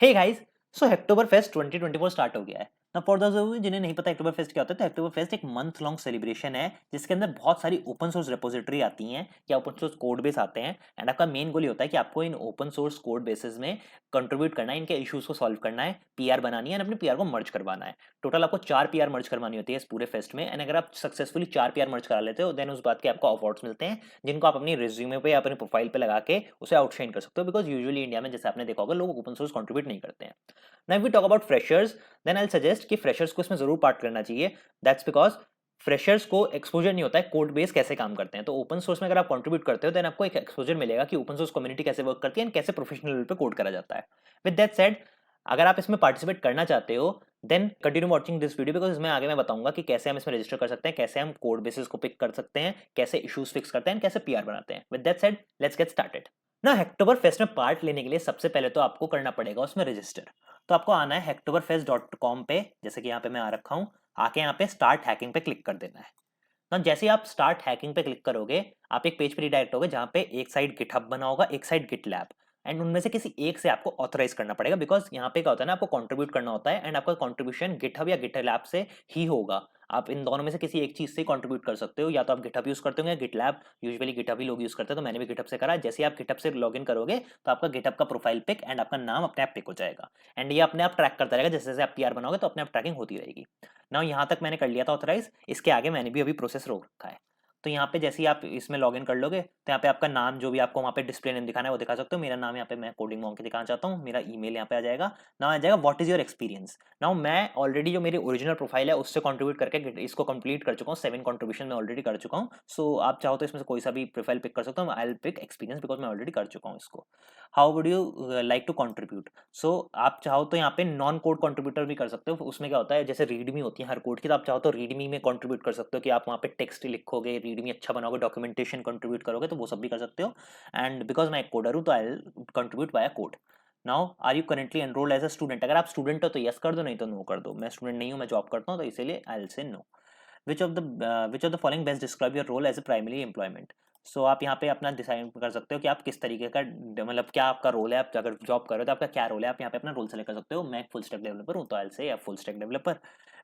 Hey guys, सो अक्टूबर fest 2024 start हो गया है ना। फॉर दोस जिन्हें नहीं पता अक्टूबर फेस्ट क्या होता है, तो अक्टूबर फेस्ट एक मंथ लॉन्ग सेलिब्रेशन है जिसके अंदर बहुत सारी ओपन सोर्स रिपोजिटरी आती हैं या ओपन सोर्स कोड बेस आते हैं। एंड आपका मेन गोल ये होता है कि आपको in open source code basis में कंट्रीब्यूट करना है, इनके इश्यूज को सॉल्व करना है, पीआर बनानी है और अपने पीआर को मर्ज करवाना है। टोटल आपको 4 पीआर मर्ज करवानी होती है इस पूरे फेस्ट में। एंड अगर आप सक्सेसफुली 4 पीआर मर्ज करा लेते हो देन उस बात के आपको अवार्ड्स मिलते हैं, जिनको आप अपनी रिज्यूमे पे या अपने प्रोफाइल पे लगा के उसे आउटशाइन कर सकते हो। बिकॉज यूजुअली इंडिया में जैसे आपने देखा होगा लोग ओपन सोर्स कंट्रीब्यूट नहीं करते हैं। Now, if we talk about freshers, then I'll suggest कि freshers को इसमें जरूर पार्ट करना चाहिए। That's because फ्रेशर्स को एक्सपोजर नहीं होता है कोड बेस कैसे काम करते हैं। तो ओपन सोर्स में अगर आप कंट्रीब्यूट करते हो देन आपको एक एक्सपोजर मिलेगा कि ओपन सोर्स कम्युनिटी कैसे वर्क करती है एंड कैसे प्रोफेशनल लेवल पे कोड करा जाता है। विद दैट सेड, अगर आप इसमें पार्टिसिपेट करना चाहते हो then continue watching this video, because इसमें आगे मैं बताऊंगा कि कैसे हम इसमें रजिस्टर कर सकते हैं, कैसे हम कोड बेसिस को पिक कर सकते हैं, कैसे इश्यूज फिक्स करते हैं, कैसे पीआर बनाते हैं। With that said, let's get started ना। हेक्टोबर फेस्ट में पार्ट लेने के लिए सबसे पहले तो आपको करना पड़ेगा उसमें रजिस्टर। तो आपको आना है hectoberfest.com पे, जैसे कि यहाँ पे मैं आ रखा हूँ। आके यहाँ पे स्टार्ट हैकिंग पे क्लिक कर देना है ना। जैसे ही आप स्टार्ट हैकिंग पे क्लिक करोगे आप एक पेज पे रिडायरेक्ट होगे जहाँ पे एक साइड गिटहब बना होगा, एक साइड गिटलैब। एंड उनमें से किसी एक से आपको ऑथराइज करना पड़ेगा, बिकॉज यहाँ पे क्या होता है ना, आपको कंट्रीब्यूट करना होता है एंड आपका कंट्रीब्यूशन गिटहब या गिटलैब से ही होगा। आप इन दोनों में से किसी एक चीज से कंट्रीब्यूट कर सकते हो, या तो आप गिटहब यूज करते हो या गिटलैब। यूजुअली गिटहब ही लोग यूज करते हैं, तो मैंने भी गिटहब से करा। जैसे ही आप गिटहब से लॉगिन करोगे तो आपका गिटहब का प्रोफाइल पिक एंड आपका नाम अपने आप पिक हो जाएगा। एंड ये अपने आप ट्रैक करता रहेगा, जैसे जैसे आप पीआर बनाओगे तो अपने आप ट्रैकिंग होती रहेगी ना। यहाँ तक मैंने कर लिया था ऑथराइज, इसके आगे मैंने भी अभी प्रोसेस रोक रखा है। तो यहाँ पे जैसे ही आप इसमें लॉगिन कर लोगे तो यहाँ पे आपका नाम जो भी आपको वहाँ पे डिस्प्ले नेम दिखाना है वो दिखा सकते हो। मेरा नाम यहाँ पे मैं कोडिंग मॉन्की दिखाना चाहता हूँ, मेरा ईमेल यहाँ पे आ जाएगा। नाउ आ जाएगा what is your experience. Now मैं ऑलरेडी जो मेरी ओरिजिनल प्रोफाइल है उससे कंट्रीब्यूट करके इसको कंप्लीट कर चुका हूँ, 7 कंट्रीब्यूशन मैं ऑलरेडी कर चुका हूँ। सो आप चाहो तो इसमें से कोई सा भी प्रोफाइल पिक कर सकते हो। I will pick experience because मैं ऑलरेडी कर चुका हूँ इसको। How would you like to contribute. So आप चाहो तो यहाँ पे नॉन कोड कंट्रीब्यूटर भी कर सकते हो। उसमें क्या होता है, जैसे रीडमी होती है हर कोड की, तो आप चाहो तो रीडमी में कंट्रीब्यूट कर सकते हो कि आप वहाँ पे टेक्स्ट लिखोगे, रीडमी अच्छा बनाओगे, डॉक्यूमेंटेशन कंट्रीब्यूट करोगे, तो वो सब भी कर सकते हो। एंड बिकॉज मैं एक कोडर हूँ तो I will contribute via code. Now are you currently enrolled as a student. अगर आप स्टूडेंट हो तो यस कर दो, नहीं तो नो कर दो। मैं स्टूडेंट नहीं हूँ, मैं जॉब करता हूँ, तो इसीलिए I will say no. Which of the following best describe your role as a primary employment. So आप यहाँ पे अपना डिसाइड कर सकते हो कि आप किस तरीके का मतलब क्या आपका रोल है। आप अगर जॉब कर रहे हो तो आपका क्या रोल है, आप यहाँ पे अपना रोल सेलेक्ट कर सकते हो। मैं फुल स्टैक डेवलपर हूँ तो आई से या full stack developer.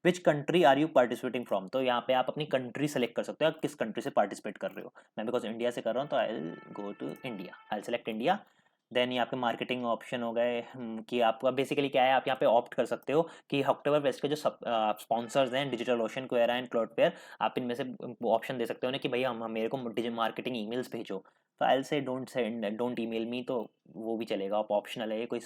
Which country are you participating from. तो यहाँ पे आप अपनी कंट्री सेलेक्ट कर सकते हो, आप किस कंट्री से पार्टिसिपेट कर रहे हो। मैं बिकॉज इंडिया से कर रहा हूँ तो I go to India, I select India. Then ये आपके मार्केटिंग ऑप्शन हो गए कि आपका बेसिकली क्या है, आप यहाँ पे ऑप्ट कर सकते हो कि अक्टूबर फेस्ट के जो स्पॉन्सर्स हैं, डिजिटल ओशन, क्वेरा एंड क्लाउडफ्लेयर, आप इनमें से ऑप्शन दे सकते हो ना कि भाई हम मेरे को मार्केटिंग ईमेल्स भेजो। तो आई से don't send, don't email me, तो वो भी चलेगा। आप ऑप्शनल है ये, कोई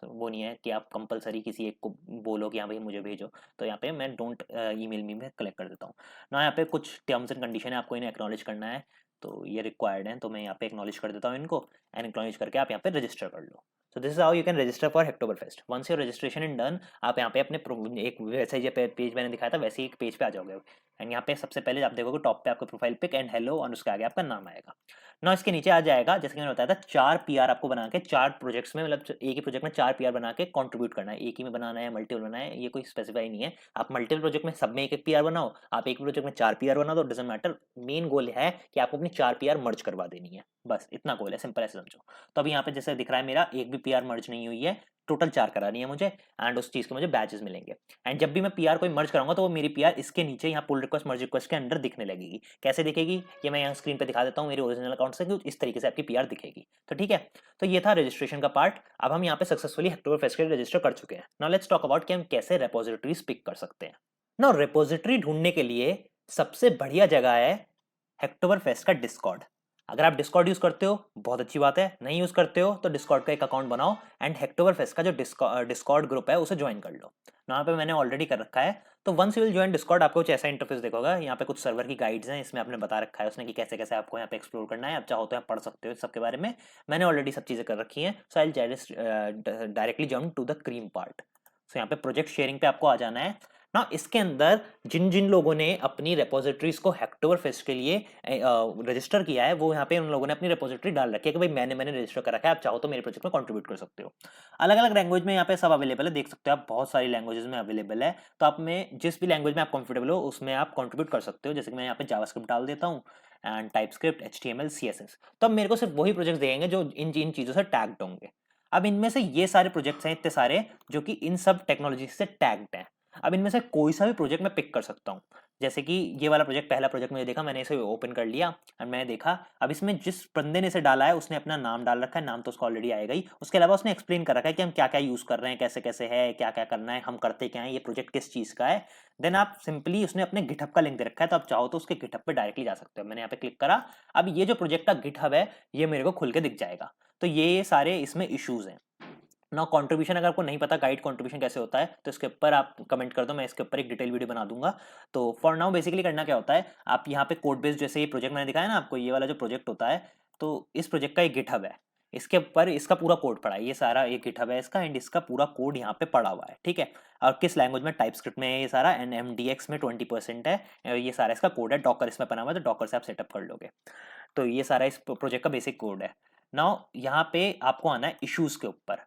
वो नहीं है कि आप कंपलसरी किसी एक को बोलो कि हाँ भाई मुझे भेजो। तो यहाँ पे मैं डोंट ईमेल मी में कलेक्ट कर देता हूँ ना। यहाँ पे कुछ टर्म्स एंड कंडीशन है, आपको इन्हें एक्नॉलेज करना है, तो ये रिक्वायर्ड है, तो मैं यहाँ पे एक्नॉलेज कर देता हूँ इनको। एंड एक्नॉलेज करके आप यहाँ पे रजिस्टर कर लो। So this is how you can register for Hacktoberfest. Once your registration in done, आप यहाँ पे अपने एक वैसे ही पेज मैंने दिखाया था वैसे ही एक पेज पे आ जाओगे। एंड यहाँ पे सबसे पहले आप देखोगे टॉप पे आपका प्रोफाइल पिक एंड हेलो और उसके आगे आपका नाम आएगा ना। इसके नीचे आ जाएगा जैसे कि मैंने बताया था 4 पीआर आपको बना के 4 प्रोजेक्ट्स में, मतलब एक ही प्रोजेक्ट में 4 पीआर बना के कंट्रीब्यूट करना है। एक ही में बनाना है, मल्टीपल बनाना है, ये कोई स्पेसिफाई नहीं है। आप मल्टीपल प्रोजेक्ट में सब में एक एक पीआर बनाओ, आप एक प्रोजेक्ट में 4 पीआर बना दो, डजंट मैटर। मेन गोल है कि आपको अपनी 4 पीआर मर्ज करवा देनी है, बस इतना गोल है, सिंपल ऐसे समझो। तो अभी यहाँ पे जैसे दिख रहा है मेरा एक भी पीआर मर्ज नहीं हुई है, टोटल 4 करानी है मुझे। एंड उस चीज के मुझे बैचेस मिलेंगे। एंड जब भी मैं पीआर कोई मर्ज कराऊंगा तो वो मेरी पीआर इसके नीचे यहाँ पुल रिक्वेस्ट मर्ज रिक्वेस्ट के अंदर दिखने लगेगी। कैसे दिखेगी ये मैं यहाँ स्क्रीन पे दिखा देता हूँ मेरे ओरिजिनल अकाउंट से, इस तरीके से आपकी पीआर दिखेगी। तो ठीक है, तो ये था रजिस्ट्रेशन का पार्ट। अब हम यहाँ पे सक्सेसफुली हेक्टोबर फेस्ट के लिए रजिस्टर कर चुके हैं। नाउ लेट्स टॉक अबाउट कि हम कैसे रेपोजिटरीज पिक कर सकते हैं। नाउ रेपोजिटरी ढूंढने के लिए सबसे बढ़िया जगह है हेक्टोबर फेस्ट का डिस्कॉर्ड। अगर आप डिस्कॉर्ड यूज करते हो बहुत अच्छी बात है, नहीं यूज करते हो तो डिस्कॉर्ड का एक अकाउंट बनाओ एंड हेक्टोबर फेस्ट का जो डिस्कॉर्ड ग्रुप है उसे ज्वाइन कर लो। यहाँ पे मैंने ऑलरेडी कर रखा है। तो once you will join Discord आपको कुछ ऐसा इंटरफेस देखोगा। यहाँ पे कुछ सर्वर की गाइड्स हैं, इसमें आपने बता रखा है उसने कि कैसे कैसे आपको यहाँ पे एक्सप्लोर करना है। आप चाहो तो आप पढ़ सकते हो सबके बारे में, मैंने ऑलरेडी सब चीजें कर रखी हैं। So I directly jump to the cream part. So यहाँ पे प्रोजेक्ट शेयरिंग पे आपको आ जाना है ना। इसके अंदर जिन जिन लोगों ने अपनी रेपोजिटरीज को हेक्टोबर फेस्ट के लिए रजिस्टर किया है वो यहाँ पे उन लोगों ने अपनी रेपोजिटरी डाल रखी है कि भाई मैंने रजिस्टर कर रखा है, आप चाहो तो मेरे प्रोजेक्ट में कंट्रीब्यूट कर सकते हो। अलग अलग लैंग्वेज में यहाँ पे सब अवेलेबल है, देख सकते हो आप, बहुत सारी लैंग्वेजेस में अवेलेबल है। तो आप में जिस भी लैंग्वेज में आप कंफर्टेबल हो उसमें आप कंट्रीब्यूट कर सकते हो। जैसे कि मैं यहाँ पे जावास्क्रिप्ट डाल देता हूँ एंड टाइपस्क्रिप्ट, एचटीएमएल, सीएसएस। तो अब मेरे को सिर्फ वही प्रोजेक्ट देंगे जो इन इन चीजों से टैग्ड होंगे। अब इनमें से ये सारे प्रोजेक्ट्स हैं इतने सारे जो कि इन सब टेक्नोलॉजी से टैग्ड हैं। अब इनमें से कोई सा भी प्रोजेक्ट मैं पिक कर सकता हूँ। जैसे कि ये वाला प्रोजेक्ट, पहला प्रोजेक्ट मैंने देखा, मैंने इसे ओपन कर लिया और मैंने देखा अब इसमें जिस बंदे ने इसे डाला है उसने अपना नाम डाल रखा है, नाम तो उसका ऑलरेडी आएगा ही, उसके अलावा उसने एक्सप्लेन कर रखा है कि हम क्या क्या यूज कर रहे हैं, कैसे कैसे है, क्या क्या करना है, हम करते क्या है, ये प्रोजेक्ट किस चीज का है। देन आप सिंपली, उसने अपने गिटहब का लिंक दे रखा है, तो आप चाहो तो उसके गिटहब पे डायरेक्टली जा सकते हो। मैंने यहाँ पे क्लिक करा, अब ये जो प्रोजेक्ट का गिटहब है ये मेरे को खुल के दिख जाएगा। तो ये सारे इसमें इश्यूज हैं ना। कंट्रीब्यूशन अगर आपको नहीं पता गाइड कंट्रीब्यूशन कैसे होता है तो इसके ऊपर आप कमेंट कर दो, मैं इसके ऊपर एक डिटेल वीडियो बना दूंगा। तो फॉर नाउ बेसिकली करना क्या होता है, आप यहाँ पे कोड बेस, जैसे ये प्रोजेक्ट मैंने दिखाया ना आपको, ये वाला जो प्रोजेक्ट होता है, तो इस प्रोजेक्ट का एक गिटहब है, इसके ऊपर इसका पूरा कोड पड़ा है, ये सारा एक गिटहब है इसका, एंड इसका पूरा कोड यहाँ पे पड़ा हुआ है, ठीक है। और किस लैंग्वेज में, टाइप स्क्रिप्ट में है ये सारा, एंड MDX में 20% है, ये सारा इसका कोड है। डॉकर इसमें बना हुआ है, तो डॉकर से आप सेटअप कर लोगे। तो ये सारा इस प्रोजेक्ट का बेसिक कोड है। नाउ यहाँ पे आपको आना है इश्यूज के ऊपर।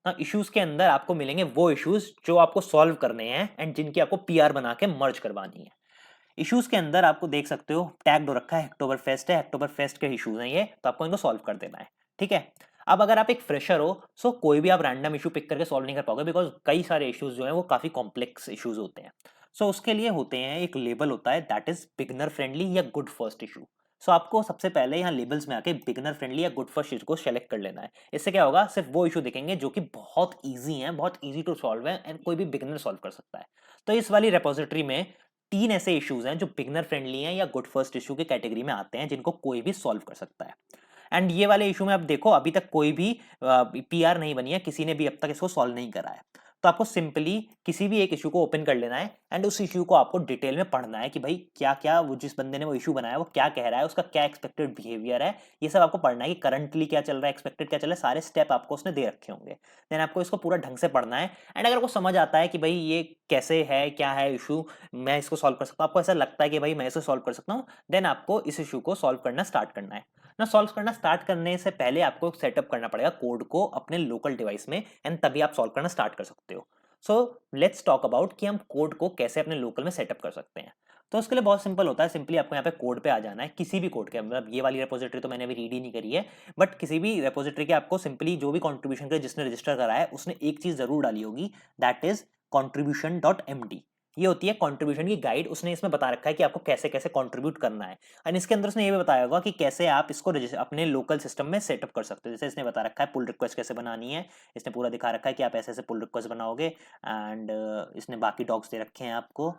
हाँ, इश्यूज के अंदर आपको मिलेंगे वो इश्यूज जो आपको सॉल्व करने हैं एंड जिनकी आपको PR बना के मर्ज करवानी है। इश्यूज के अंदर आपको देख सकते हो टैग हो रखा है अक्टूबर फेस्ट है, अक्टूबर फेस्ट के इश्यूज हैं ये, तो आपको इनको सॉल्व कर देना है, ठीक है। अब अगर आप एक फ्रेशर हो, सो कोई भी आप रैंडम इशू पिक करके सॉल्व नहीं कर पाओगे, बिकॉज कई सारे इश्यूज जो हैं वो काफी कॉम्प्लेक्स इश्यूज होते हैं। सो उसके लिए होते हैं, एक लेबल होता है दैट इज बिगनर फ्रेंडली या गुड फर्स्ट इशू। सो आपको सबसे पहले यहाँ लेबल्स में आके बिगनर फ्रेंडली या गुड फर्स्ट इशू को सेलेक्ट कर लेना है। इससे क्या होगा, सिर्फ वो इशू दिखेंगे जो कि बहुत ईजी हैं, बहुत ईजी टू सॉल्व है एंड कोई भी बिगनर सॉल्व कर सकता है। तो इस वाली रेपोजिटरी में 3 ऐसे इश्यूज हैं जो बिगनर फ्रेंडली हैं या गुड फर्स्ट इशू के कैटेगरी में आते हैं, जिनको कोई भी सॉल्व कर सकता है। एंड ये वाले इशू में आप देखो अभी तक कोई भी PR नहीं बनी है, किसी ने भी अब तक इसको सॉल्व नहीं करा है। तो आपको सिंपली किसी भी एक इशू को ओपन कर लेना है एंड उस इशू को आपको डिटेल में पढ़ना है कि भाई क्या क्या वो जिस बंदे ने वो इशू बनाया वो क्या कह रहा है, उसका क्या एक्सपेक्टेड बिहेवियर है, ये सब आपको पढ़ना है कि करंटली क्या चल रहा है, एक्सपेक्टेड क्या चल रहा है, सारे स्टेप आपको उसने दे रखे होंगे। देन आपको इसको पूरा ढंग से पढ़ना है एंड अगर आपको समझ आता है कि भाई ये कैसे है, क्या है इशू, मैं इसको सॉल्व कर सकता हूँ, आपको ऐसा लगता है कि भाई मैं इसे सॉल्व कर सकता हूँ, देन आपको इस इशू को सॉल्व करना स्टार्ट करना है ना। सॉल्व करना स्टार्ट करने से पहले आपको सेटअप करना पड़ेगा कोड को अपने लोकल डिवाइस में, एंड तभी आप सॉल्व करना स्टार्ट कर सकते हो। सो लेट्स टॉक अबाउट कि हम कोड को कैसे अपने लोकल में सेटअप कर सकते हैं। तो उसके लिए बहुत सिंपल होता है, सिंपली आपको यहाँ पे कोड पे आ जाना है, किसी भी कोड के, मतलब ये वाली रेपोजिटरी तो मैंने अभी रीड ही नहीं करी है, बट किसी भी रेपोजिटरी के आपको सिंपली जो भी कंट्रीब्यूशन के जिसने रजिस्टर करा है उसने एक चीज जरूर डाली होगी, दैट इज contribution.md। ये होती है कंट्रीब्यूशन की गाइड, उसने इसमें बता रखा है कि आपको कैसे कैसे कंट्रीब्यूट करना है, एंड इसके अंदर उसने ये भी बताया होगा कि कैसे आप इसको अपने लोकल सिस्टम में सेटअप कर सकते हो। जैसे इसने बता रखा है पुल रिक्वेस्ट कैसे बनानी है, इसने पूरा दिखा रखा है कि आप ऐसे ऐसे पुल रिक्वेस्ट बनाओगे, एंड इसने बाकी डॉग्स दे रखे हैं आपको,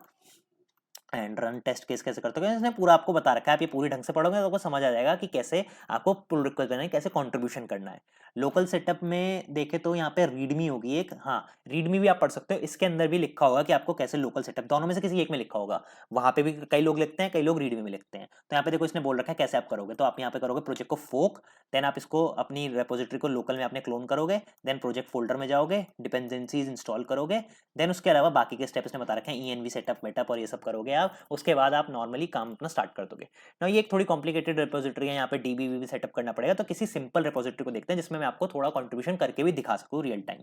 एंड रन टेस्ट केस कैसे करते हो, इसने पूरा आपको बता रखा है। आप ये पूरी ढंग से पढ़ोगे तो आपको समझ आ जाएगा कि कैसे आपको पुल रिक्वेस्ट करना है, कैसे कंट्रीब्यूशन करना है। लोकल सेटअप में देखे तो यहाँ पे रीडमी होगी एक, हाँ रीडमी भी आप पढ़ सकते हो, इसके अंदर भी लिखा होगा कि आपको कैसे लोकल सेटअप, दोनों में से किसी एक में लिखा होगा। वहां पे भी कई लोग लिखते हैं, कई लोग रीडमी में लिखते हैं। तो यहाँ पे देखो इसने बोल रखा है कैसे आप करोगे, तो आप यहाँ पे करोगे प्रोजेक्ट को फोक, देन आप इसको अपनी रेपोजिटरी को लोकल में अपने क्लोन करोगे, देन प्रोजेक्ट फोल्डर में जाओगे, डिपेंडेंसीज इंस्टॉल करोगे, देन उसके अलावा बाकी के स्टेप्स ने बता रखे हैं, ENV सेटअप वेटअप और ये सब करोगे आप, उसके बाद आप नॉर्मली काम अपना स्टार्ट कर दोगे ना। ये एक थोड़ी कॉम्प्लिकेटेड रेपोजिटरी है, यहाँ पे DB भी सेटअप करना पड़ेगा। तो किसी सिंपल रेपोजिटरी को देखते हैं जिसमें मैं आपको थोड़ा कंट्रीब्यूशन करके भी दिखा सकूँ रियल टाइम।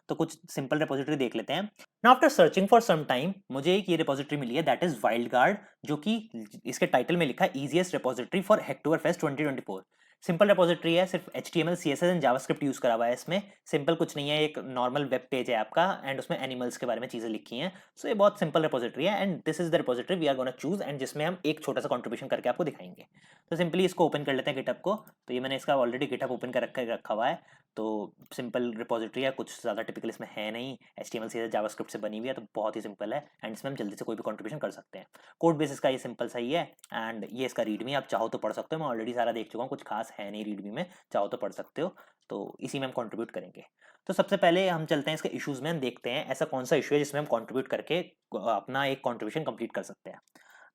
तो कुछ सिंपल रेपोजिटरी देख लेते हैं ना। After searching for some time मुझे एक ये रेपोजिटरी मिली है, दैट इज वाइल्ड गार्ड, जो कि इसके टाइटल में लिखा है easiest repository for Hacktoberfest 2024। Simple repository है, सिर्फ HTML CSS and JavaScript use करा हुआ है इसमें। सिंपल कुछ नहीं है, एक नॉर्मल वेब पेज है आपका, एंड उसमें एनिमल्स के बारे में चीजें लिखी हैं। सो ये बहुत सिंपल रेपोजिटरी है, and this is the repository we are gonna choose, and जिसमें हम एक छोटा सा कंट्रीब्यूशन करके आपको दिखाएंगे। तो सिंपली इसको ओपन कर लेते हैं गिटहब को। तो ये मैंने इसका ऑलरेडी गिटहब ओपन कर रखा हुआ है। तो सिंपल रिपोजिटरी है, कुछ ज़्यादा टिपिकल इसमें है नहीं, HTML CSS जावास्क्रिप्ट से बनी हुई है, तो बहुत ही सिंपल है, एंड इसमें हम जल्दी से कोई भी कंट्रीब्यूशन कर सकते हैं। कोड बेस इसका ये सिंपल सा ही है, एंड ये इसका रीडमी आप चाहो तो पढ़ सकते हो, मैं ऑलरेडी सारा देख चुका हूँ, कुछ खास है नहीं रीडमी में, चाहो तो पढ़ सकते हो। तो इसी में हम कंट्रीब्यूट करेंगे। तो सबसे पहले हम चलते हैं इसके इश्यूज में, हम देखते हैं ऐसा कौन सा इशू है जिसमें हम कंट्रीब्यूट करके अपना एक कंट्रीब्यूशन कंप्लीट कर सकते हैं।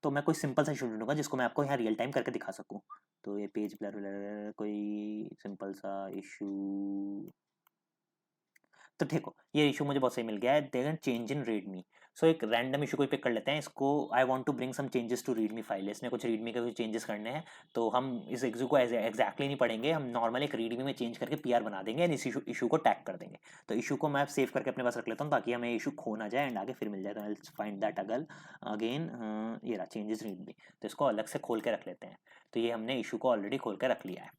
तो मैं कोई सिंपल सा इशू ढूंढूंगा जिसको मैं आपको यहाँ रियल टाइम करके दिखा सकूँ। तो ये पेज ब्लर, कोई सिंपल सा इशू, तो देखो ये इशू मुझे बहुत सही मिल गया है, then change in readme. So एक रैंडम इशू कोई पिक कर लेते हैं इसको, I want to bring some changes to readme file, इसने कुछ रीडमी के कुछ चेंजेस करने हैं। तो हम इस इशू को एग्जैक्टली नहीं पढ़ेंगे, हम नॉर्मली एक रीडमी में चेंज करके PR बना देंगे एंड इस इशू को टैग कर देंगे। तो इशू को मैं सेव करके अपने पास रख लेता हूँ ताकि हमें इशू खो ना जाए एंड आगे फिर मिल जाए। तो लेट्स फाइंड दैट अगेन, ये रहा चेंजेस रीडमी। तो इसको अलग से खोल के रख लेते हैं। तो ये हमने इशू को ऑलरेडी खोल के रख लिया है।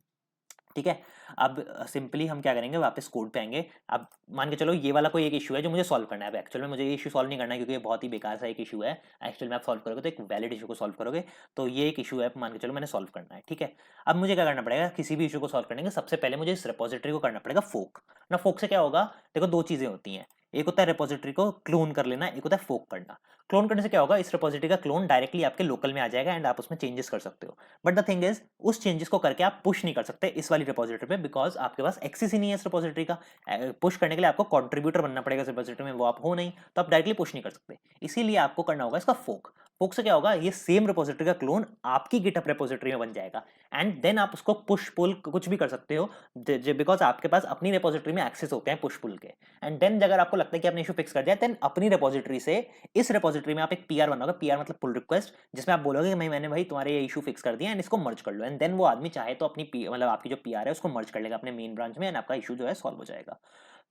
ठीक है। अब सिंपली हम क्या करेंगे, वापस कोड पे आएंगे। अब मान के चलो ये वाला कोई एक इशू है जो मुझे सॉल्व करना है। अब एक्चुअल में मुझे ये इशू सॉल्व नहीं करना है क्योंकि ये बहुत ही बेकार सा एक इशू है। एक्चुअल में आप सॉल्व करोगे तो एक वैलिड इशू को सॉल्व करोगे, तो ये एक इशू है मान के चलो मैंने सॉल्व करना है। ठीक है। अब मुझे क्या करना पड़ेगा, किसी भी इशू को सॉल्व करने के सबसे पहले मुझे इस रिपोजिटरी को करना पड़ेगा फोक ना। फोक से क्या होगा, देखो दो चीजें होती हैं, एक होता है रिपोजिटरी को क्लोन कर लेना, एक होता है फोक करना। क्लोन करने से क्या होगा, इस रिपोजिटरी का क्लोन डायरेक्टली आपके लोकल में आ जाएगा एंड आप उसमें चेंजेस कर सकते हो। बट द थिंग इज, उस चेंजेस को करके आप पुश नहीं कर सकते इस वाली रिपोजिटरी पे, बिकॉज आपके पास एक्सेस ही नहीं है इस रिपोजिटरी का। पुश करने के लिए आपको कंट्रीब्यूटर बनना पड़ेगा इस रिपोजिटरी में, वो आप हो नहीं, तो आप डायरेक्टली पुश नहीं कर सकते। इसीलिए आपको करना होगा इसका फोक। फोक से क्या होगा, ये सेम रिपोजिटरी का क्लोन आपकी गिटहब रिपोजिटरी में बन जाएगा एंड देन आप उसको पुश पुल कुछ भी कर सकते हो, बिकॉज आपके पास अपनी रिपोजिटरी में एक्सेस होते हैं पुश पुल के। एंड देन अगर आपको लगता है कि आपने इशू फिक्स कर दिया, देन अपनी रिपोजिटरी से इस रिपोजिटरी में आप एक पीआर बनाओगे। पीआर मतलब पुल रिक्वेस्ट, जिसमें आप बोलोगे कि मैंने भाई तुम्हारे ये इशू फिक्स कर दिया एंड इसको मर्ज कर लो। एंड देन वो आदमी चाहे तो अपनी मतलब आपकी जो पीआर है उसको मर्ज कर लेगा अपने मेन ब्रांच में एंड आपका इशू जो है सॉल्व हो जाएगा।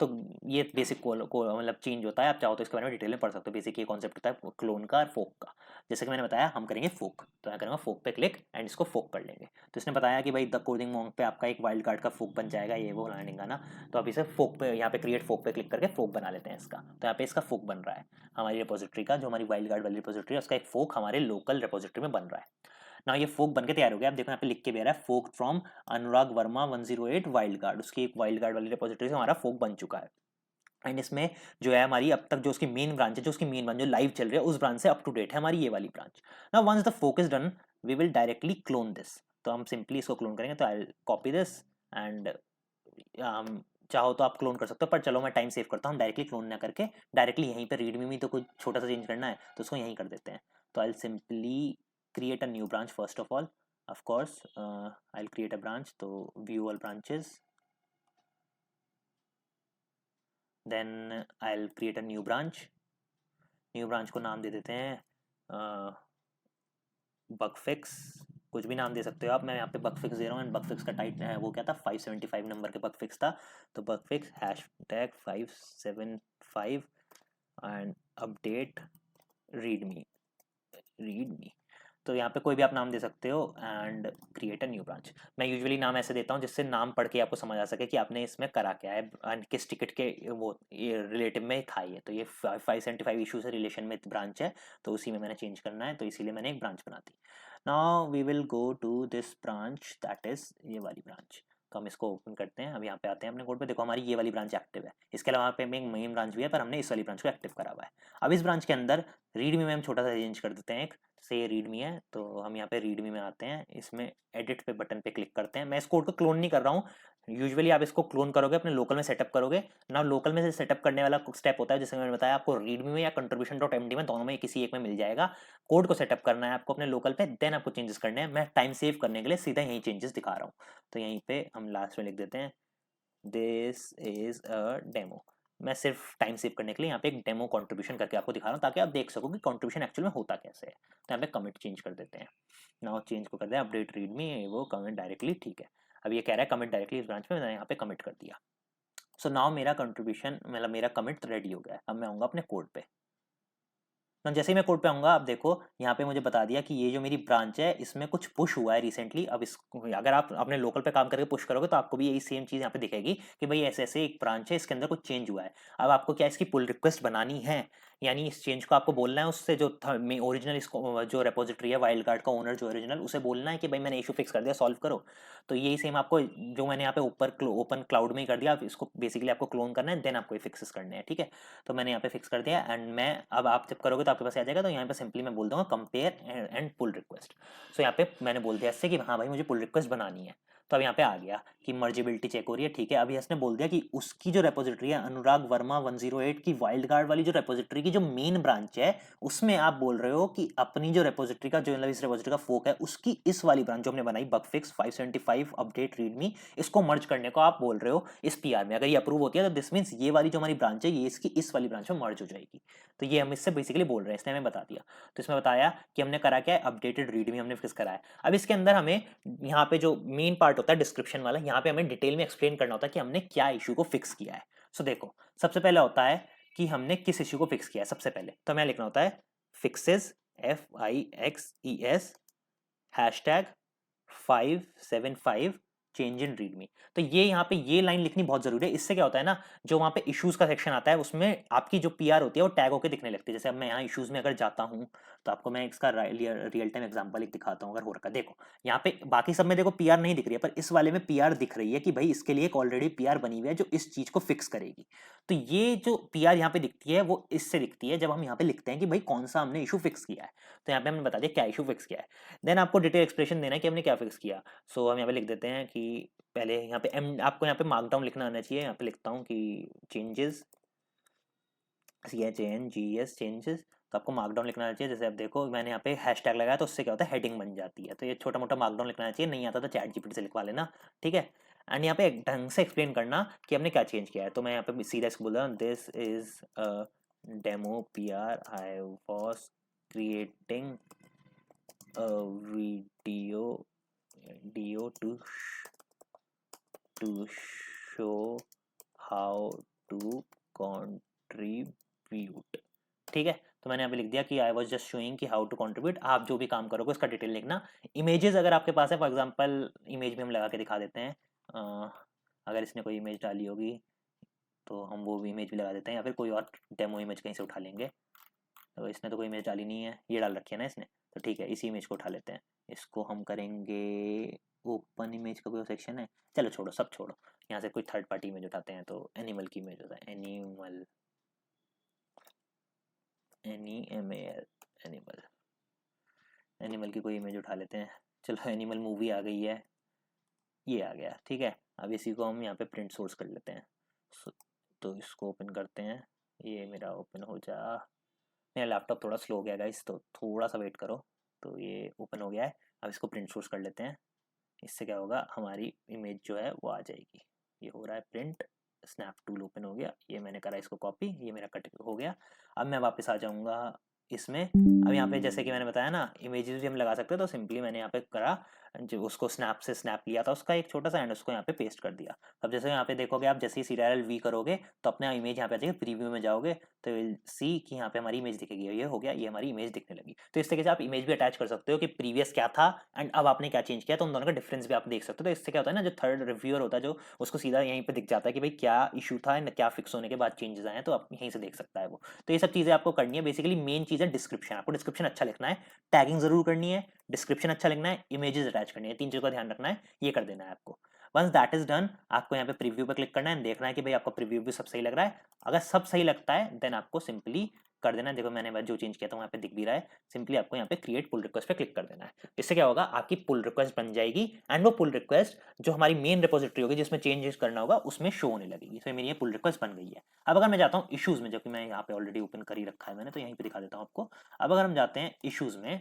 तो ये बेसिक को मतलब चेंज होता है। आप चाहो तो इसके बारे में डिटेल में पढ़ सकते हो। बेसिक ये कॉन्सेप्ट होता है क्लोन का और फोक का। जैसे कि मैंने बताया हम करेंगे फोक, तो मैं करूँगा फोक पे क्लिक एंड इसको फोक कर लेंगे। तो इसने बताया कि भाई द कोडिंग मॉन्क पे आपका एक वाइल्ड कार्ड का फोक बन जाएगा, ये वो लर्निंग का ना। तो अब इसे फोक पे, यहाँ पे क्रिएट फोक पे क्लिक करके फोक बना लेते हैं इसका। तो यहाँ पे इसका फोक बन रहा है हमारी रिपोजिटरी का, जो हमारी वाइल्ड कार्ड वाली रिपोजिटरी है उसका एक फोक हमारे लोकल रिपोजिटरी में बन रहा है ना। ये फोक बन के तैयार हो गया। आप देखो यहाँ पे लिख के भी आ रहा है folk from Anurag Varma 108 wild card. उसकी एक वाइल्ड कार्ड वाली रिपोजिटरी से हमारा फोक बन चुका है। एंड इसमें जो है हमारी अब तक जो उसकी मेन ब्रांच है, जो उसकी मेन ब्रांच जो लाइव चल रही है उस ब्रांच से अप टू डेट है हमारी ये वाली branch. Now once the fork is done, we will directly clone this. तो हम सिंपली इसको क्लोन करेंगे। तो आई कॉपी दिस एंड चाहो तो आप क्लोन कर सकते हो, पर चलो मैं टाइम सेव करता हूँ, डायरेक्टली क्लोन ना करके डायरेक्टली यहीं पे रीडमी में तो कुछ छोटा सा चेंज करना है तो उसको यहीं कर देते हैं। तो I simply create a new branch first of all. Of course I create a branch, तो view all branches, then I create a new branch. New branch को नाम दे देते हैं बग फिक्स, कुछ भी नाम दे सकते हो आप। मैं यहाँ पे बग फिक्स दे रहा हूँ एंड बग फिक्स का टाइट है वो क्या था, 575 नंबर के बग फिक्स था। तो bug fix hash tag 575 and update readme. Readme, तो यहाँ पे कोई भी आप नाम दे सकते हो and create a new branch. मैं यूजुअली नाम ऐसे देता हूँ जिससे नाम पढ़ के आपको समझ आ सके कि आपने इसमें करा क्या है एंड किस टिकट के वो ये रिलेटिव में था ये। तो ये 575 इशू से रिलेशन में ब्रांच है, तो उसी में मैंने चेंज करना है, तो इसीलिए मैंने एक ब्रांच बना दी। Now we will go to this branch, that is ये वाली ब्रांच। तो हम इसको ओपन करते हैं। अब यहाँ पे आते हैं अपने कोड पे। देखो हमारी ये वाली ब्रांच एक्टिव है। इसके अलावा पे एक मेन ब्रांच भी है, पर हमने इस वाली ब्रांच को एक्टिव करा हुआ है। अब इस ब्रांच के अंदर रीडमी में हम छोटा सा चेंज कर देते हैं एक, से ये रीडमी है तो हम यहाँ पे रीडमी में आते हैं, इसमें एडिट पे बटन पे क्लिक करते हैं। मैं इस कोड को क्लोन नहीं कर रहा हूँ। यूजुअली आप इसको क्लोन करोगे अपने लोकल में सेटअप करोगे ना। लोकल में से सेटअप करने वाला स्टेप होता है जैसे मैंने बताया आपको, रीडमी में या कंट्रीब्यूशन डॉट एमडी में, दोनों में किसी एक में मिल जाएगा। कोड को सेटअप करना है आपको अपने लोकल पे, देन आपको चेंजेस करने हैं। मैं टाइम सेव करने के लिए सीधा यही चेंजेस दिखा रहा हूँ। तो यहीं पे हम लास्ट में लिख देते हैं दिस इज अ डेमो। मैं सिर्फ टाइम सेव करने के लिए यहाँ पे एक डेमो कंट्रीब्यूशन करके आपको दिखा रहा हूँ ताकि आप देख सको कि कंट्रीब्यूशन एक्चुअल में होता कैसे है। तो यहाँ पे कमिट चेंज कर देते हैं। नाउ चेंज को कर दें अपडेट रीडमी, वो कमिट डायरेक्टली, ठीक है। अब ये कह रहा है कमिट डायरेक्टली इस ब्रांच में, मैंने यहाँ पे कमिट कर दिया। सो नाउ मेरा कंट्रीब्यूशन मतलब मेरा कमिट रेडी हो गया है। अब मैं आऊँगा अपने कोड पे। ना जैसे ही मैं कोड पे आऊँगा, आप देखो यहाँ पे मुझे बता दिया कि ये जो मेरी ब्रांच है इसमें कुछ पुश हुआ है रिसेंटली। अब इसको अगर आप अपने लोकल पे काम करके पुश करोगे तो आपको भी यही सेम चीज़ यहाँ पे दिखेगी कि भाई ऐसे ऐसे एक ब्रांच है, इसके अंदर कुछ चेंज हुआ है। अब आपको क्या इसकी पुल रिक्वेस्ट बनानी है, यानी इस चेंज को आपको बोलना है उससे जो ओरिजिनल इसको जो रेपोजिटरी है वाइल्ड कार्ड का ओनर जो ओरिजिनल, उसे बोलना है कि भाई मैंने इशू फिक्स कर दिया, सॉल्व करो। तो यही सेम आपको जो मैंने यहाँ पे ऊपर ओपन क्लाउड में ही कर दिया, आप इसको बेसिकली आपको क्लोन करना है, देन आपको फिक्सेस करने हैं, ठीक है। तो मैंने यहाँ पे फिक्स कर दिया एंड मैं अब आप जब करोगे तो आपके पास आ जाएगा। तो यहाँ पे सिंपली मैं बोल दूंगा कंपेयर एंड पुल रिक्वेस्ट। सो यहाँ पे मैंने बोल दिया इससे कि हाँ भाई मुझे पुल रिक्वेस्ट बनानी है। तो अब यहाँ पे आ गया कि मर्जिबिलिटी चेक हो रही है, ठीक है। अभी इसने बोल दिया कि उसकी जो रेपोजिटरी है अनुराग वर्मा 108 की वाइल्ड कार्ड वाली जो रेपोजिटरी की जो मेन ब्रांच है, उसमें आप बोल रहे हो कि अपनी जो रेपोजिटरी का जो मतलब इस रेपोजिटरी का फोक है उसकी इस वाली ब्रांच जो हमने बनाई बग फिक्स 575 अपडेट रीडमी, इसको मर्ज करने को आप बोल रहे हो इस पीआर में। अगर ये अप्रूव होती है तो दिस मींस ये वाली जो हमारी ब्रांच है ये इसकी इस वाली ब्रांच में मर्ज हो जाएगी। तो ये हम इससे बेसिकली बोल रहे हैं, इसने हमें बता दिया। तो इसमें बताया कि हमने करा क्या है, अपडेटेड रीडमी हमने फिक्स करा है। अब इसके अंदर हमें यहाँ पे जो मेन पार्ट होता है डिस्क्रिप्शन वाला, यहाँ पे हमें डिटेल में एक्सप्लेन करना होता है कि हमने क्या इशू को फिक्स किया है। सो देखो सबसे पहले होता है कि हमने किस इशू को फिक्स किया है। सबसे पहले तो हमें लिखना होता है fixes FIXES hashtag 575 change in readme. तो ये यहाँ पे ये लाइन लिखनी बहुत जरूरी है। इससे क्या होता है ना, जो वहाँ पे इश्यूज का सेक्शन आता है उसमें आपकी जो पीआर होती है वो टैग होके दिखने लगती है। जैसे अब मैं यहाँ इश्यूज में अगर जाता हूँ तो आपको मैं इसका रियल टाइम एग्जांपल एक दिखाता हूँ अगर हो रखा है। देखो यहाँ पे बाकी सब में देखो पीआर नहीं दिख रही है, पर इस वाले में पीआर दिख रही है कि भाई इसके लिए एक ऑलरेडी पीआर बनी हुई है जो इस चीज को फिक्स करेगी। तो ये जो पीआर यहाँ पे दिखती है वो इससे दिखती है जब हम यहाँ पे लिखते हैं कि भाई कौन सा हमने इशू फिक्स किया है। तो यहाँ पे हमने बता दिया क्या इशू फिक्स किया है। देन आपको डिटेल एक्सप्रेशन देना है कि हमने क्या फिक्स किया। सो हम यहाँ पे लिख देते हैं कि पहले यहाँ पे एम, आपको यहाँ पे मार्कडाउन लिखना आना चाहिए। यहाँ पे लिखता हूँ कि चेंजेस, CHANGES चेंजेस। तो आपको मार्कडाउन लिखना आना चाहिए। जैसे आप देखो मैंने यहाँ पे हैशटैग लगाया तो उससे क्या होता है, हेडिंग बन जाती है। तो ये छोटा मोटा मार्कडाउन लिखना चाहिए, नहीं आता तो चैट जीपीटी से लिखवा लेना, ठीक है। एंड यहाँ पे एक ढंग से एक्सप्लेन करना कि हमने क्या चेंज किया है। तो मैं यहाँ पे सीधा इसको बोल रहा हूँ, this is a demo PR, I was creating a video to show how to contribute, ठीक है। तो मैंने यहाँ पे लिख दिया कि आई वाज जस्ट शोइंग कि हाउ टू कंट्रीब्यूट। आप जो भी काम करोगे उसका डिटेल लिखना। इमेजेस अगर आपके पास है, फॉर एग्जांपल इमेज भी हम लगा के दिखा देते हैं। अगर इसने कोई इमेज डाली होगी तो हम वो भी इमेज भी लगा देते हैं, या फिर कोई और डेमो इमेज कहीं से उठा लेंगे। तो इसने तो कोई इमेज डाली नहीं है, ये डाल रखी है ना इसने, तो ठीक है इसी इमेज को उठा लेते हैं। इसको हम करेंगे ओपन इमेज का कोई सेक्शन है, चलो छोड़ो सब छोड़ो, यहाँ से कोई थर्ड पार्टी इमेज उठाते हैं। तो एनिमल की इमेज होता है, एनिमल एनिमल एनिमल की कोई इमेज उठा लेते हैं। चलो एनिमल मूवी आ गई है, ये आ गया, ठीक है। अब इसी को हम यहाँ पे प्रिंट सोर्स कर लेते हैं। तो इसको ओपन करते हैं, ये मेरा ओपन हो जा। मेरा लैपटॉप थोड़ा स्लो हो गया गाइस, तो थोड़ा सा वेट करो। तो ये ओपन हो गया है। अब इसको प्रिंट सोर्स कर लेते हैं। इससे क्या होगा, हमारी इमेज जो है वो आ जाएगी। ये हो रहा है प्रिंट, स्नैप टूल ओपन हो गया, ये मैंने करा इसको कॉपी, ये मेरा कट हो गया। अब मैं वापस आ जाऊँगा इसमें। अब यहाँ पे जैसे कि मैंने बताया ना इमेजेस भी हम लगा सकते हैं, तो सिंपली मैंने यहाँ पे करा, जो उसको स्नैप से स्नैप लिया था उसका एक छोटा सा, एंड उसको यहाँ पे पेस्ट कर दिया। अब जैसे यहाँ पे देखोगे आप, जैसे ही CTRL-V करोगे तो अपने इमेज यहाँ पे आ जाएगी। प्रीव्यू में जाओगे तो विल सी कि यहाँ पे हमारी इमेज दिखेगी, ये हो गया, ये हमारी इमेज दिखने लगी। तो इस तरीके से आप इमेज भी अटैच कर सकते हो कि प्रीवियस क्या था एंड अब आपने क्या चेंज किया, तो उन दोनों का डिफरेंस भी आप देख सकते हो। तो इससे क्या होता है ना, जो थर्ड रिव्यूअर होता है जो, उसको सीधा यहीं पे दिख जाता है कि भाई क्या इशू था एंड क्या फिक्स होने के बाद चेंजेस आए हैं, तो आप यहीं से देख सकता है वो। तो ये सब चीजें आपको करनी है। बेसिकली मेन चीज है डिस्क्रिप्शन, आपको डिस्क्रिप्शन अच्छा लिखना है, टैगिंग जरूर करनी है, डिस्क्रिप्शन अच्छा लिखना है, इमेजेस अटैच करनी है, तीन चीजों का ध्यान रखना है, ये कर देना है आपको। वंस दैट इज डन, आपको यहाँ पे प्रीव्यू पे क्लिक करना है, देखना है कि भाई आपका प्रीव्यू भी सब सही लग रहा है। अगर सब सही लगता है देन आपको सिंपली कर देना है। देखो मैंने जो चेंज किया था वहाँ पे दिख भी रहा है। सिंपली आपको यहाँ पे क्रिएट पुल रिक्वेस्ट पे क्लिक कर देना है। इससे क्या होगा, आपकी पुल रिक्वेस्ट बन जाएगी एंड वो पुल रिक्वेस्ट जो हमारी मेन रिपोजिटरी होगी जिसमें चेंजेस करना होगा उसमें शो होने लगेगी। तो मेरी ये पुल रिक्वेस्ट बन गई है। अब अगर मैं जाता हूँ इश्यूज में, जो कि मैं यहाँ पे ऑलरेडी ओपन कर ही रखा है मैंने, तो यहीं पे दिखा देता हूँ आपको। अब अगर हम जाते हैं इश्यूज में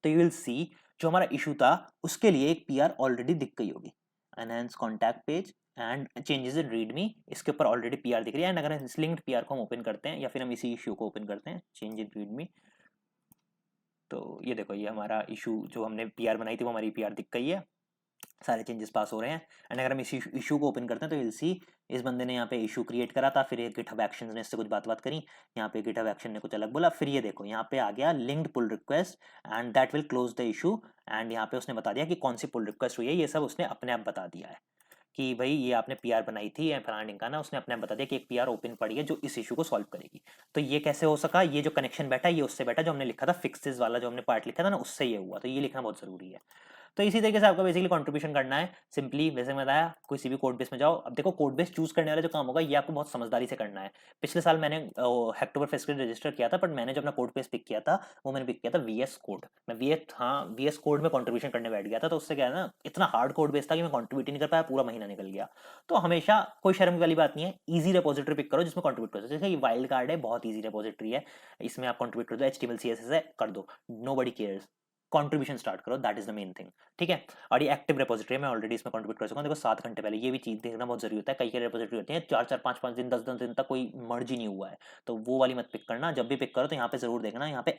तो यू विल सी जो हमारा इशू था उसके लिए एक पीआर ऑलरेडी दिख गई होगी, enhance contact page and changes in readme, इसके ऊपर ऑलरेडी पीआर दिख रही है। एंड अगर इस लिंक्ड पीआर को हम ओपन करते हैं या फिर हम इसी इशू को ओपन करते हैं, चेंज इन रीडमी, तो ये देखो ये हमारा इशू जो हमने पीआर बनाई थी वो हमारी पीआर दिख गई है, सारे चेंजेस पास हो रहे हैं। एंड अगर हम इस इशू को ओपन करते हैं तो विल सी इस बंदे ने यहाँ पे इशू क्रिएट करा था, फिर गिटहब एक्शंस ने इससे कुछ बात करी, यहाँ पे गिटहब एक्शन ने कुछ अलग बोला, फिर ये देखो यहाँ पे आ गया linked pull request and that will close the issue. And यहाँ पे उसने बता दिया कि कौन सी पुल रिक्वेस्ट हुई है, ये सब उसने अपने आप बता दिया है कि भाई ये आपने पीआर बनाई थी या फलाना ढिमकाना, उसने अपने आप बता दिया कि एक पीआर ओपन पड़ी है जो इस इशू को सॉल्व करेगी। तो ये कैसे हो सका, ये जो कनेक्शन बैठा ये उससे बैठा जो हमने लिखा था फिक्सेस वाला, जो हमने पार्ट लिखा था ना उससे ये हुआ। तो ये लिखना बहुत जरूरी है। तो इसी तरीके से आपको बेसिकली कंट्रीब्यूशन करना है। सिंपली वैसे मैं बताया किसी भी कोड बेस में जाओ। अब देखो कोड बेस चूज करने वाला जो काम होगा ये आपको बहुत समझदारी से करना है। पिछले साल मैंने हैक्टोबर फेस्ट रजिस्टर किया था, बट मैंने जो अपना कोड बेस पिक किया था वो मैंने पिक किया था VS कोड। मैं VS कोड में कंट्रीब्यूशन करने बैठ गया था। तो उससे क्या है ना, इतना हार्ड कोड बेस था कि मैं कंट्रीब्यूट ही नहीं कर पाया, पूरा महीना निकल गया। तो हमेशा कोई शर्म वाली बात नहीं है, ईजी रिपोजिटरी पिक करो जिसमें कंट्रीब्यूट करो। जैसे ये वाइल्ड कार्ड है, बहुत ईजी रिपोजिटरी है, इसमें आप कंट्रीब्यूट कर दो, HTML CSS है, कर दो, नो बडी केयर्स, कंट्रीब्यूशन स्टार्ट करो, that is the main thing, ठीक है। और ये एक्टिव रिपोजिटरी है, मैं ऑलरेडी इसमें कंट्रीब्यूट कर चुका हूं। देखो 7 घंटे पहले, ये भी चीज देखना बहुत जरूरी होता है। कई कई रिपोजिटरी होती है 4-4 5-5 दिन 10-10 दिन तक कोई मर्ज ही नहीं हुआ है, तो वो वाली मत पिक करना। जब भी पिक करो तो यहाँ पे जरूर देखना, यहाँ पे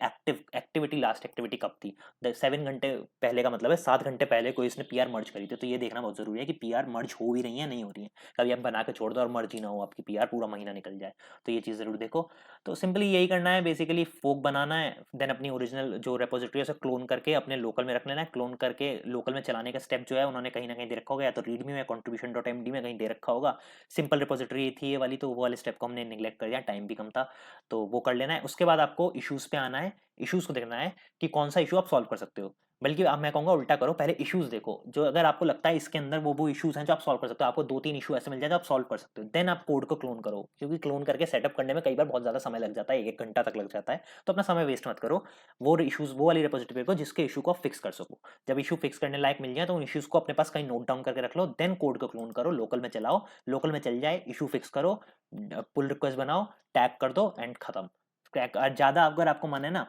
एक्टिविटी लास्ट एक्टिविटी कब थी। 7 घंटे पहले का मतलब है 7 घंटे पहले कोई इसने पीआर मर्ज करी थी। तो ये देखना बहुत जरूरी है कि पीआर मर्ज हो भी रही है नहीं हो रही है। कभी आप बना के छोड़ दो और मर्ज ही ना हो, आपकी पीआर पूरा महीना निकल जाए, तो ये चीज जरूर देखो। तो सिंपली यही करना है, बेसिकली फोक बनाना है, देन अपनी ओरिजिनल जो रिपोजिटरी है उसे क्लोन करके करके अपने लोकल में रख लेना है, क्लोन करके लोकल में चलाने का स्टेप जो है उन्होंने कहीं ना कहीं दे रखा होगा, या तो रीडमी में contribution.md में कहीं दे रखा होगा। सिंपल रिपोजिटरी थी ये वाली, तो वो वाले स्टेप को हमने निगलेक्ट कर दिया, टाइम भी कम था, तो वो कर लेना है। उसके बाद आपको इश्यूज पे आना है, इश्यूज को देखना है कि कौन सा इशू आप सॉल्व कर सकते हो। बल्कि अब मैं कहूँगा उल्टा करो, पहले इश्यूज देखो, जो अगर आपको लगता है इसके अंदर वो इश्यूज हैं जो आप सॉल्व कर सकते हो, आपको 2-3 इशू ऐसे मिल जाए जो आप सॉल्व कर सकते हो, देन आप कोड को क्लोन करो, क्योंकि क्लोन करके सेटअप करने में कई बार बहुत ज़्यादा समय लग जाता है, 1 घंटा तक लग जाता है, तो अपना समय वेस्ट मत करो। वो इश्यूज वो वाली रिपोजिटरी को जिसके इशू को आप फिक्स कर सको। जब इशू फिक्स करने लायक मिल जाए तो उन इश्यूज को अपने पास कहीं नोट डाउन करके रख लो, देन कोड को क्लोन करो, लोकल में चलाओ, लोकल में चल जाए, इशू फिक्स करो, पुल रिक्वेस्ट बनाओ, टैग कर दो एंड खत्म। ज़्यादा अगर आपको मन है ना,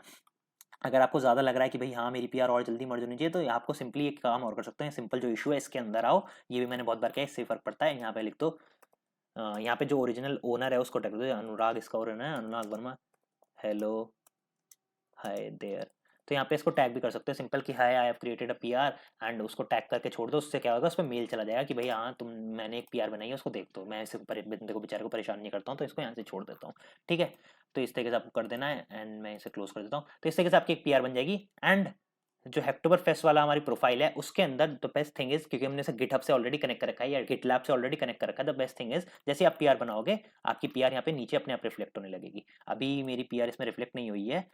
अगर आपको ज़्यादा लग रहा है कि भाई हाँ मेरी पीआर और जल्दी मर्ज होनी चाहिए, तो आपको सिंपली एक काम और कर सकते हैं, सिंपल जो इशू है इसके अंदर आओ, ये भी मैंने बहुत बार किया, इससे फर्क पड़ता है। यहाँ पे लिख दो, यहाँ पे जो ओरिजिनल ओनर है उसको टैग दो, अनुराग इसका ओनर है, अनुराग वर्मा, हेलो हाय देयर। तो यहाँ पे इसको टैग भी कर सकते हो सिंपल कि hi I have created a PR, and उसको टैग करके छोड़ दो। उससे क्या होगा, उस पर मेल चला जाएगा कि भाई हाँ मैंने एक पीआर बनाई है, उसको देख दो। मैं इसे बंदे को बेचारे को परेशान नहीं करता हूँ, तो इसको यहाँ से छोड़ देता हूँ, ठीक है। तो इस तरीके से आपको कर देना है, एंड मैं इसे क्लोज कर देता हूँ। तो इस तरीके से आपकी एक पीआर बन जाएगी। एंड जो हेक्टोबर फेस्ट वाला हमारी प्रोफाइल है उसके अंदर द बेस्ट थिंग इज, क्योंकि हमने इसे गिटहब से ऑलरेडी कनेक्ट कर रखा है या गिटलैब से ऑलरेडी कनेक्ट कर रखा है, द बेस्ट थिंग इज जैसे आप पीआर बनाओगे आपकी पीआर यहाँ पे नीचे अपने आप रिफ्लेक्ट होने लगेगी। अभी मेरी पीआर इसमें रिफ्लेक्ट नहीं हुई है,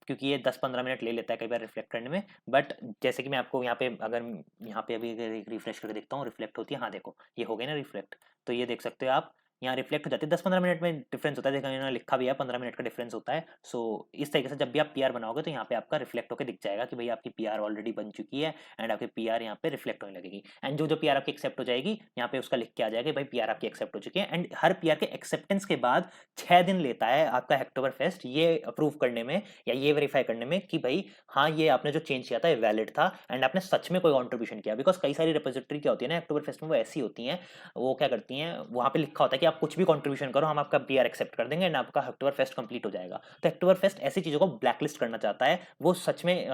क्योंकि ये 10-15 मिनट ले लेता है कई बार रिफ्लेक्ट करने में, बट जैसे कि मैं आपको यहाँ पे अगर यहाँ पे अभी रिफ्रेश करके देखता हूँ रिफ्लेक्ट होती है, हाँ देखो ये हो गई ना रिफ्लेक्ट, तो ये देख सकते हो आप, यहाँ रिफ्लेक्ट हो जाती है। 10-15 मिनट में डिफरेंस होता है, देखा मैंने लिखा भी है 15 मिनट का डिफरेंस होता है। सो इस तरीके से जब भी आप पीआर बनाओगे तो यहाँ पे आपका रिफ्लेक्ट होकर दिख जाएगा कि भाई आपकी पीआर ऑलरेडी बन चुकी है, एंड आपकी पीआर यहाँ पे रिफ्लेक्ट होने लगेगी। एंड जो पीआर आपकी एक्सेप्ट हो जाएगी यहाँ पे उसका लिख के आ जाएगा भाई पीआर आपकी एक्सेप्ट हो चुकी है। एंड हर पीआर के एक्सेप्टेंस के बाद 6 दिन लेता है आपका हेक्टोबर फेस्ट ये अप्रूव करने में या ये वेरीफाई करने में कि भाई हाँ ये आपने जो चेंज किया था ये वैलिड था, एंड आपने सच में कोई कॉन्ट्रीब्यूशन किया। बिकॉज कई सारी रिपोजिटरी क्या होती है ना अक्टूबर फेस्ट में, वो ऐसी होती हैं, वो क्या करती हैं, वहाँ पे लिखा होता है कि आप कुछ भी कॉन्ट्रीब्यूशन करो हम आपका पीआर एक्सेप्ट कर देंगे एंड आपका अक्टूबर फेस्ट कंप्लीट हो जाएगा। तो अक्टूबर फेस्ट ऐसी चीज़ों को ब्लैकलिस्ट करना चाहता है, वो सच में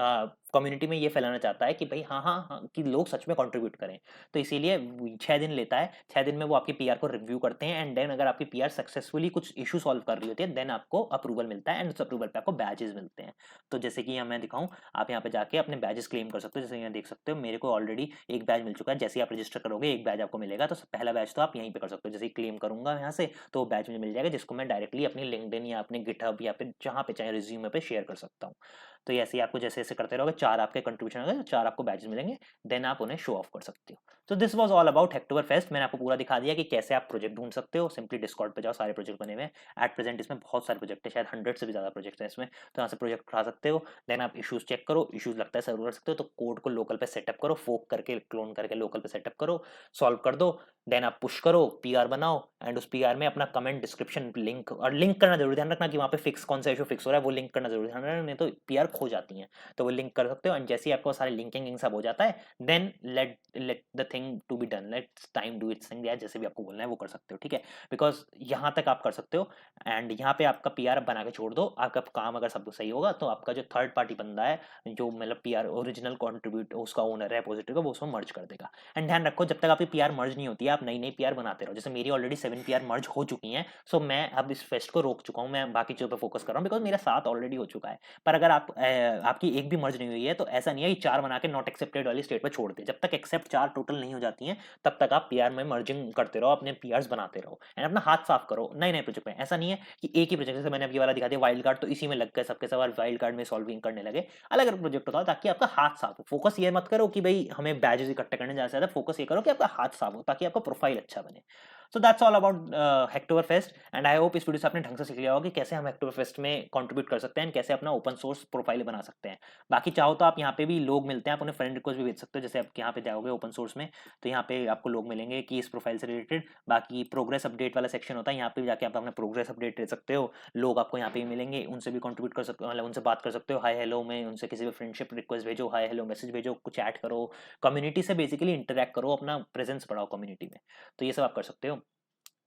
कम्युनिटी में ये फैलाना चाहता है कि भाई हाँ हाँ हाँ कि लोग सच में कंट्रीब्यूट करें। तो इसीलिए 6 दिन लेता है, 6 दिन में वो आपकी पीआर को रिव्यू करते हैं, एंड देन अगर आपकी पीआर सक्सेसफुली कुछ इशू सॉल्व कर रही होती है देन आपको अप्रूवल मिलता है, एंड उस अप्रूवल पे आपको बैजेस मिलते हैं। तो जैसे कि मैं दिखाऊं, आप यहाँ पे जाके अपने बैजेस क्लेम कर सकते हो। जैसे यहाँ देख सकते हो मेरे को ऑलरेडी एक बैज मिल चुका है, जैसे आप रजिस्टर करोगे एक बैज आपको मिलेगा, तो पहला बैज तो आप यहीं पे कर सकते हो। जैसे क्लेम करूंगा यहाँ से तो बैज मुझे मिल जाएगा, जिसको मैं डायरेक्टली अपनी लिंक्डइन या अपने गिटहब या फिर जहाँ पे चाहे रिज्यूमे पे शेयर कर सकता हूँ। तो ऐसे ही आपको जैसे जैसे करते रहोगे 4 आपके कंट्रीब्यूशन हो गए, 4 आपको बैजेस मिलेंगे, देन आप उन्हें शो ऑफ कर सकते हो। तो this was all about Hacktober fest. मैंने आपको पूरा दिखा दिया कि कैसे आप प्रोजेक्ट ढूंढ सकते हो। सिंपली डिस्कॉर्ड पे जाओ, सारे प्रोजेक्ट बने हुए हैं। एट प्रेजेंट इसमें बहुत सारे प्रोजेक्ट है, शायद 100 से भी ज्यादा प्रोजेक्ट है इसमें, तो यहाँ से प्रोजेक्ट उठा सकते हो। देन आप इशूज चेक करो, इशूज लगता है सर्व कर सकते हो तो कोड को लोकल पे सेटअप करो, फोक करके क्लोन करके लोकल पे सेटअप करो, सॉल्व कर दो, देन आप पुश करो, पीआर बनाओ, एंड उस पीआर में अपना कमेंट डिस्क्रिप्शन लिंक, और लिंक करना जरूरी ध्यान रखना कि वहाँ पे फिक्स कौन सा इशू फिक्स हो रहा है, वो लिंक करना जरूरी ध्यान रखना, नहीं तो पीआर खो जाती है। तो वो लिंक कर सकते हो, एंड जैसे ही आपको सारे लिंकिंग सब हो जाता है then let the thing to be done, let's time do its thing, या जैसे भी आपको बोलना है वो कर सकते हो, ठीक है। बिकॉज यहाँ तक आप कर सकते हो, एंड यहाँ पे आपका पीआर बना के छोड़ दो। आपका काम अगर सब सही होगा तो आपका जो थर्ड पार्टी बंदा है जो मतलब पीआर ओरिजिनल कॉन्ट्रीब्यूट उसका ओनर है रिपोजिटरी का, वो उसमें मर्ज कर देगा। एंड ध्यान रखो जब तक आपकी पीआर मर्ज नहीं होती है आप नई नई पीआर बनाते रहो। जैसे मेरी ऑलरेडी 7 पीआर मर्ज हो चुकी हैं, सो मैं अब इस फेस्ट को रोक चुका हूँ, मैं बाकी चीज़ों पर फोकस कर रहा हूँ बिकॉज मेरा 7 ऑलरेडी हो चुका है। पर अगर आपकी एक भी मर्ज नहीं हुई है तो ऐसा नहीं है कि 4 बना के नॉट एक्सेप्टेड वाली स्टेट पर छोड़ दे। जब तक एक्सेप्ट 4 टोटल नहीं हो जाती हैं तब तक आप पीआर में मर्जिंग करते रहो, अपने पीआर्स बनाते रहो, एंड अपना हाथ साफ करो नए नए प्रोजेक्ट में। ऐसा नहीं है कि एक ही प्रोजेक्ट, जैसे मैंने अभी वाला दिखा दिया वाइल्ड कार्ड, तो इसी में लग गए सबके सब वाइल्ड कार्ड में सॉल्विंग करने लगे। अलग अलग प्रोजेक्ट होता है ताकि आपका हाथ साफ हो। फोकस ये मत करो कि भाई हमें बैजेस इकट्ठे करने ज्यादा, फोकस ये करो कि आपका हाथ साफ हो ताकि आपका प्रोफाइल अच्छा बने। So that's all about Hacktober fest, and I hope इस वीडियो से आपने ढंग से सीख लिया होगा कि कैसे हम हेक्टोबर फेस्ट में कंट्रीब्यूट कर सकते हैं, कैसे अपना ओपन सोर्स प्रोफाइल बना सकते हैं। बाकी चाहो तो आप यहाँ पे भी लोग मिलते हैं, आप उन्हें फ्रेंड रिक्वेस्ट भी भेज सकते हो। जैसे आप यहाँ पे जाओगे ओपन सोर्स में तो यहाँ पे आपको लोग मिलेंगे कि इस प्रोफाइल से रिलेटेड। बाकी प्रोग्रेस अपडेट वाला सेक्शन होता है, यहाँ पे भी जाके आप अपना प्रोग्रेस अपडेट दे सकते हो। लोग आपको यहाँ पे भी मिलेंगे, उनसे भी कंट्रीब्यूट कर सकते हो, मतलब उनसे बात कर सकते हो, हाय हेलो में उनसे किसी भी फ्रेंडशिप रिक्वेस्ट भेजो, हाय हेलो मैसेज भेजो, कुछ ऐड करो, कम्युनिटी से बेसिकली इंटरेक्ट करो, अपना प्रेजेंस बढ़ाओ कम्युनिटी में। तो ये सब आप कर सकते हो।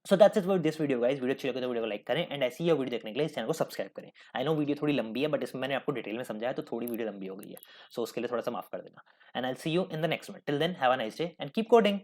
So that's it for this video guys. Video अच्छी लगे तो वीडियो को लाइक करें, एंड ऐसी ही वीडियो देखने के लिए इस चैनल को सब्सक्राइब करें। आई नो वीडियो थोड़ी लंबी है बट इसमें मैंने आपको डिटेल में समझाया तो थोड़ी वीडियो लंबी हो गई है, सो उसके लिए थोड़ा सा माफ कर देना। And I will see you in the next one. Till then have a nice day and keep coding.